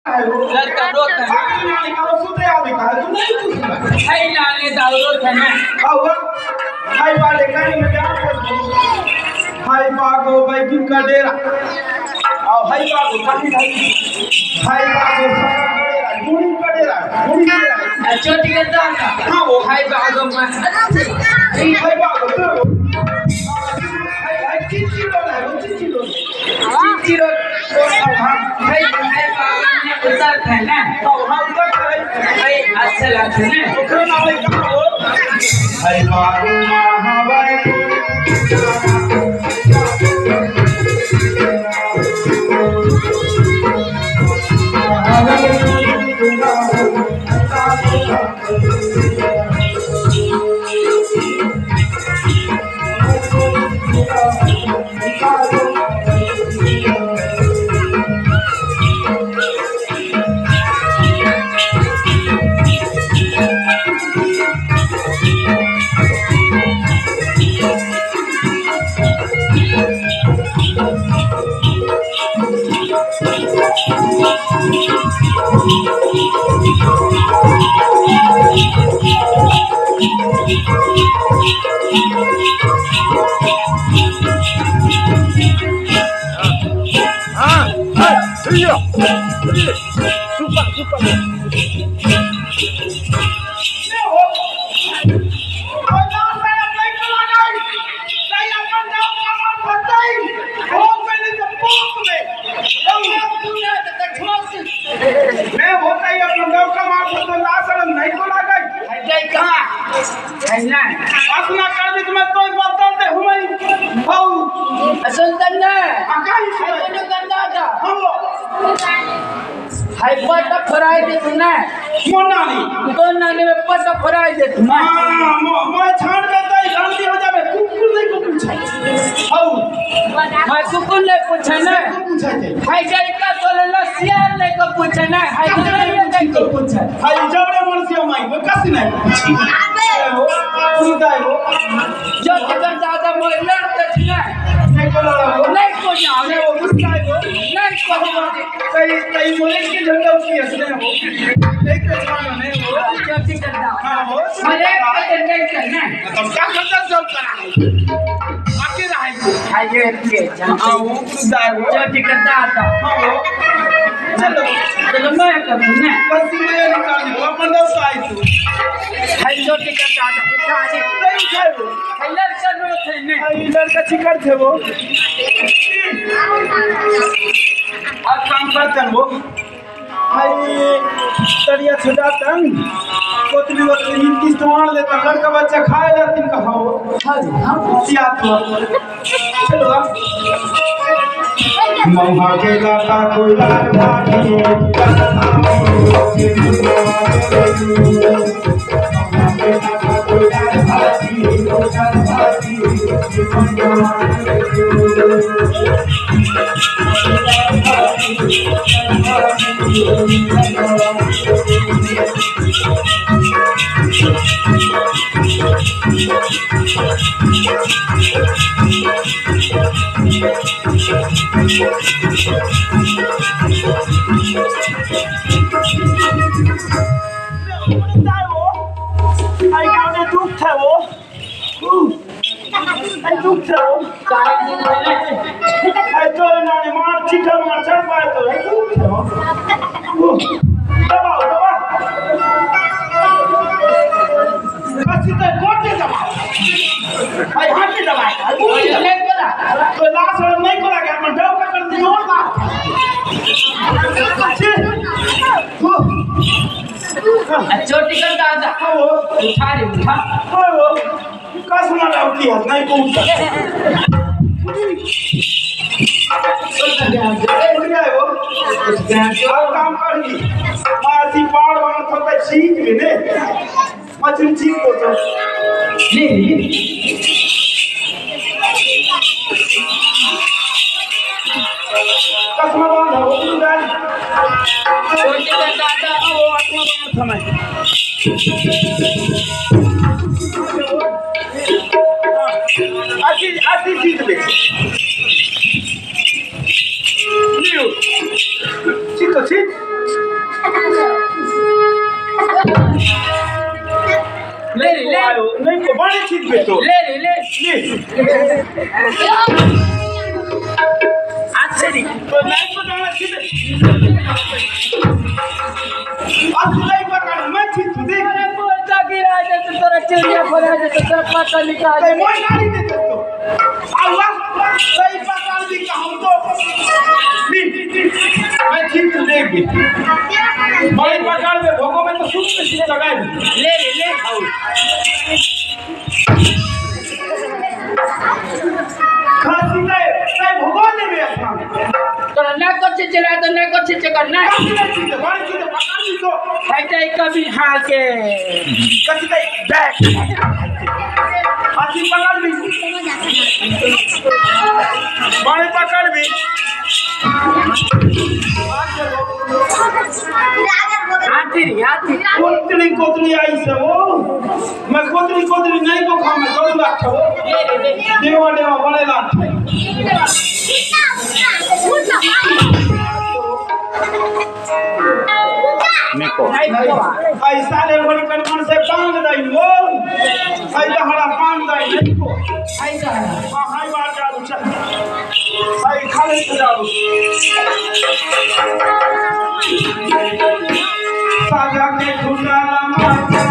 लड़का रोता है हाय लाने दारू था ना हाय वाले गाड़ी में जा हाय बागो बैठूं का डेरा और हाय बागो हाय बागो गुड़ी का डेरा छोटी का दाना हाँ वो हाय बागो में हाय बागो तो हाय चिची लो हाय बागो में उतर था ना हाय अच्छा लगता है ना हाय बागो महावाई हाय पटा फराई दे तूने में पटा फराई दे तूने मैं छाड़ देता ही गलती हो जावे कुकुर नहीं को पूछा मैं कुकुर नहीं पूछा ना हाय जाई का तोले लसियार नहीं को पूछा ना हाय नहीं को पूछा हाय जबरे मनसिया माई वो कसी नहीं पूछी हो सुनता हो जो जगह दादा मोय लड़ते छी ना नहीं को जाने वो गुस्सा है वो नहीं को कई बोले कि झंडा उसकी हंसने हो नहीं तो मानो नहीं हो जल्दी करना हां हो मरे नहीं करना तुम क्या करता सब करा आके रहे हाय ये हां वो गुस्सा है वो जल्दी करता आता हां हो चलो मैं करूं ना बस मैं निकाल दो अपन दोस्त आई तू हाय छोटी करता आता उठा दे नहीं उठाए वो हाय लड़का रो थे ने हाय लड़का चिकन थे वो आज काम करते हैं वो हाय तरिया छुड़ातन कोतली मिट्टी तोड़ देता लड़का बच्चा खाए जाती कहाँ हो हम सिया तो चलो मौहा के लाता कोई लात भागी छोटी कर दादा उठा रे उठा वो कसमा लाउटी है नहीं को उठा काम करनी मासी पाड़ वाला थोड़ा सीख भी ने मछली ठीक हो तो नहीं कसमा बांध हो तू गाड़ी छोटी कर दादा वो आत्मा बांध समय आती जीत ले ठीक तो ठीक ले ले ले नहीं को बड़े चीज पे तो ले ले ले अच्छे नहीं तो नहीं को जाना चीज आज नहीं पकड़ मैं चीज तू देख अरे बोलता गिरा दे तो तेरा चिड़िया फरा दे तो तेरा पता निकाल तो मैं गाड़ी दे तो अल्लाह सही पकड़ दी का हम तो मैं चीज तू देख भी बड़ी पकड़ दे भोगो में तो सुख से चीज लगाए ले ले ले खासी नहीं नहीं भोगो दे में अपना तो ना कुछ चला तो ना कुछ करना बड़ी चीज पकड़ दी तो ऐसा ही कभी हाँ के कच्ची नहीं बैग खासी पकड़ भी बड़े पकड़ भी हाथी कोतरी आई से वो मैं कोतरी नहीं को खा मैं दौड़ लाख वो ले ले ले देवा बड़े लाख निको ऐसा ले बड़ी कनमन से बांध दई वो ऐसा हड़ा बांध दई नहीं को ऐसा हां हाय बात जाऊ चल हाय खाली तो जाऊ साजा के खुदाला मार